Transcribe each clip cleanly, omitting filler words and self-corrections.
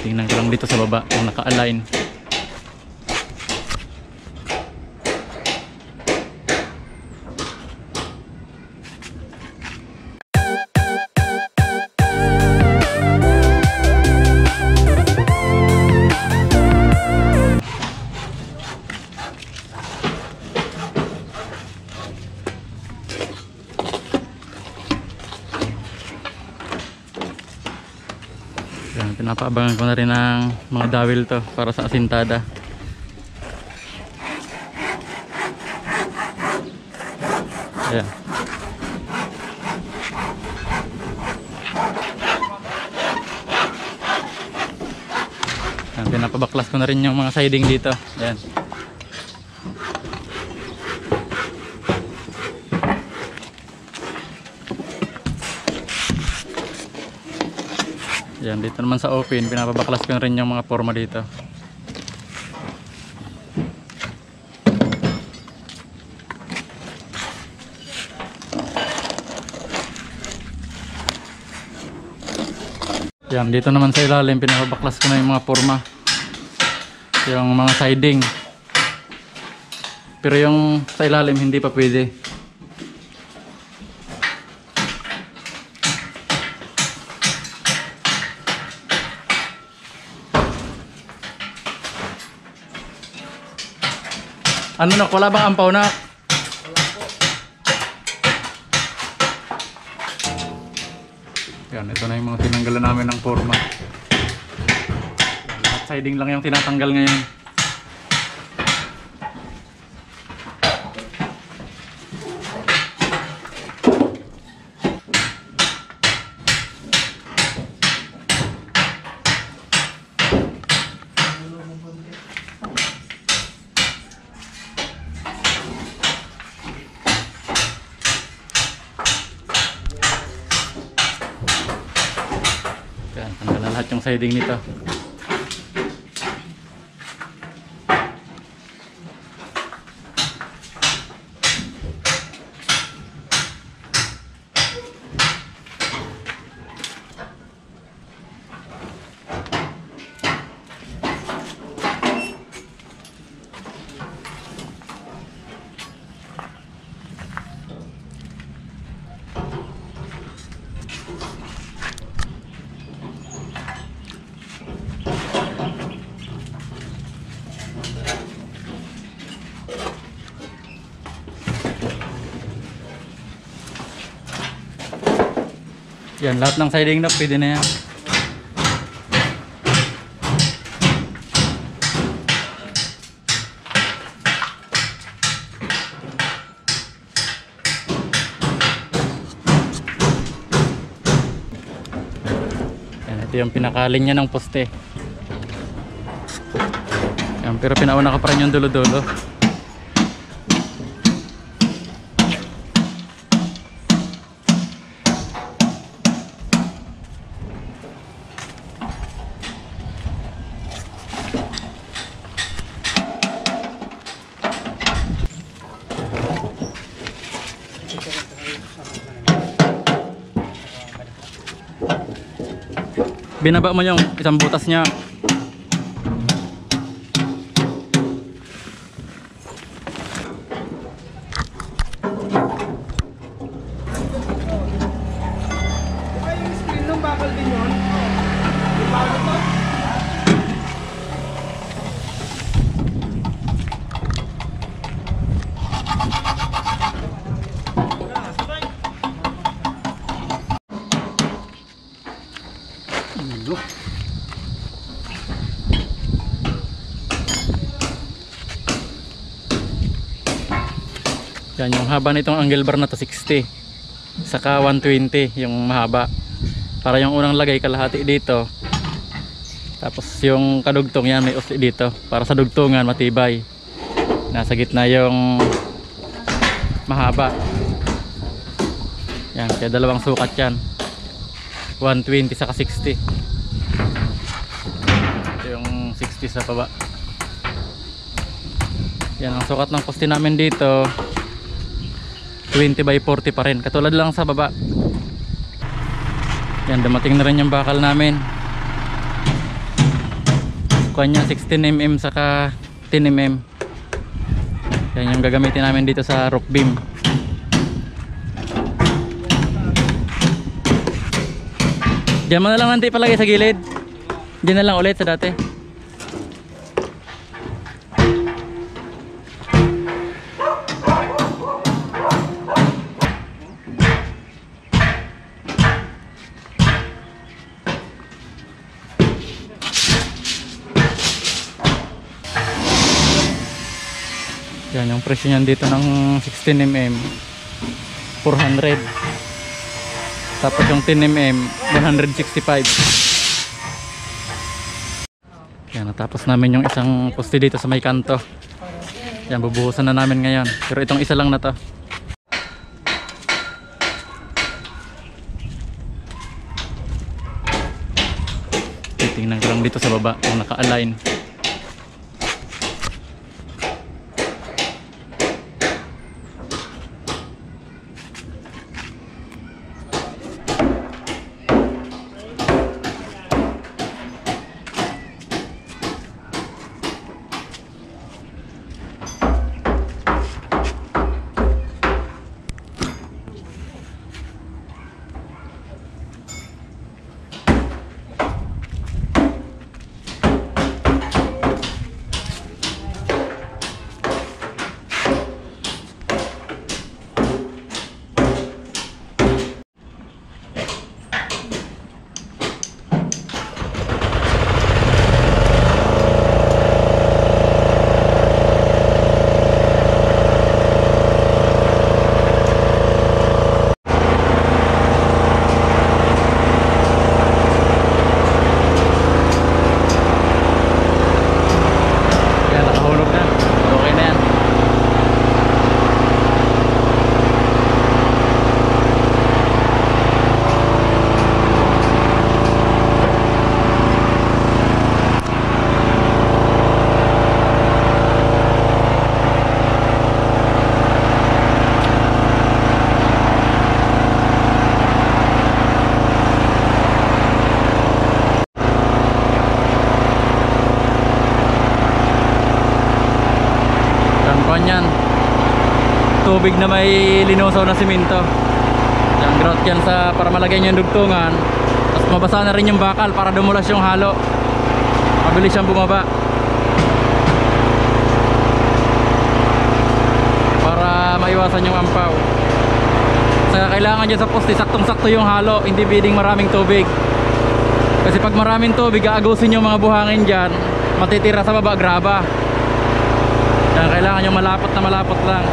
Titingnan ko lang dito sa baba kung naka-align. Yan, pinapaabangan ko na rin ng mga dawil to para sa asintada. Ayan. Yan, pinapabaklas ko na rin yung mga siding dito. Ayan. Yan, dito naman sa open, pinapabaklas ko na rin yung mga forma dito. Yan, dito naman sa ilalim, pinapabaklas ko na yung mga forma. Yung mga siding. Pero yung sa ilalim, hindi pa pwede. Ano na, wala bang ampaw na? Yan, ito na yung mga tinanggalan namin ng forma. Lahat siding lang yung tinatanggal ngayon. Yan, tanggal na lahat yung siding nito. Yan, lahat ng siding na pwede na yan. Yan, ito yung pinakalinya ng poste. Yan, pero pinauna ko pa rin yung dulo-dulo. Binaba mo yung isang butas niya. Yung screen nung bakal din yun. Yung bakal to. Yan, yung haba nitong angle bar na to 60, saka 120 yung mahaba. Para yung unang lagay kalahati dito, tapos yung kadugtong yan may usli dito para sa dugtungan matibay. Nasa gitna yung mahaba. Yan, kaya dalawang sukat yan, 120 saka 60. Ito yung 60 sa baba. Yan ang sukat ng poste namin dito, 20 by 40 pa rin, katulad lang sa baba. Yan, dumating na rin yung bakal namin. kanya 16mm saka 10mm. Yan yung gagamitin namin dito sa roof beam. Diyan mo na lang nanti palagay sa gilid. Diyan na lang ulit sa dati. Yan yung presyo niyan dito ng 16mm 400. Tapos yung 10mm 165. Yan, natapos namin yung isang poste dito sa may kanto. Yan, bubuhusan na namin ngayon. Pero itong isa lang na to. Titingnan ko lang dito sa baba kung naka-align. Yan, tubig na may linusaw na simento. Yung grout yan sa para malagay nyo yung dugtungan. Tapos mabasa na rin yung bakal para dumulas yung halo. Mabilis siyang bumaba. Para maiwasan yung ampaw. Saka kailangan dyan sa poste saktong-sakto yung halo. Hindi pwedeng maraming tubig. Kasi pag maraming tubig, aagusin yung mga buhangin dyan. Matitira sa baba, graba. Kaya kailangan yung malapot na malapot lang.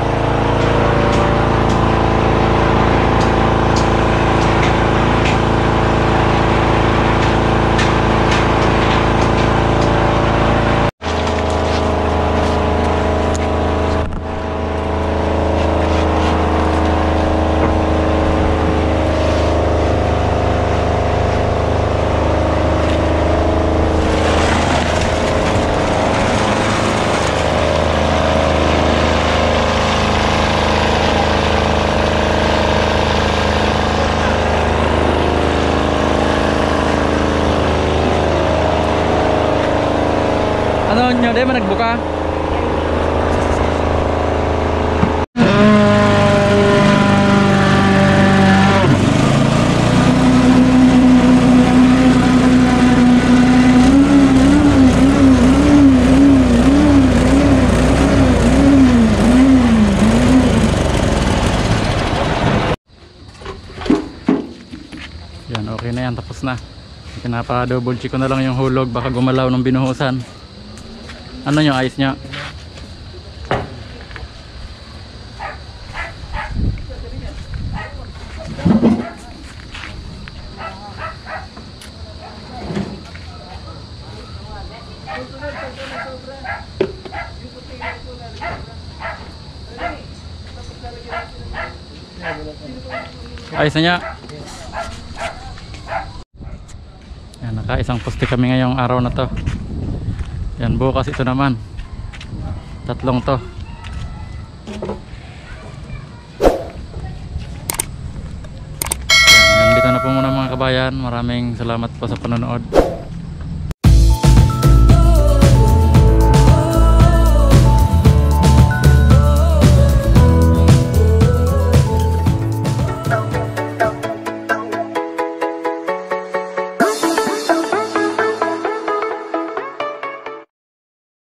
Ano nyo, di ba nagbuka? Yan, okay na yan, tapos na. Pinapa-double check ko na lang yung hulog, baka gumalaw ng binuhusan. Ano nyo, ayos nyo? Ayos na nyo? Yan, naka-isang poste kami ngayong araw na to. Yan, bukas ito naman. Tatlong to. Yan, dito na po muna mga kabayan. Maraming salamat po sa panonood.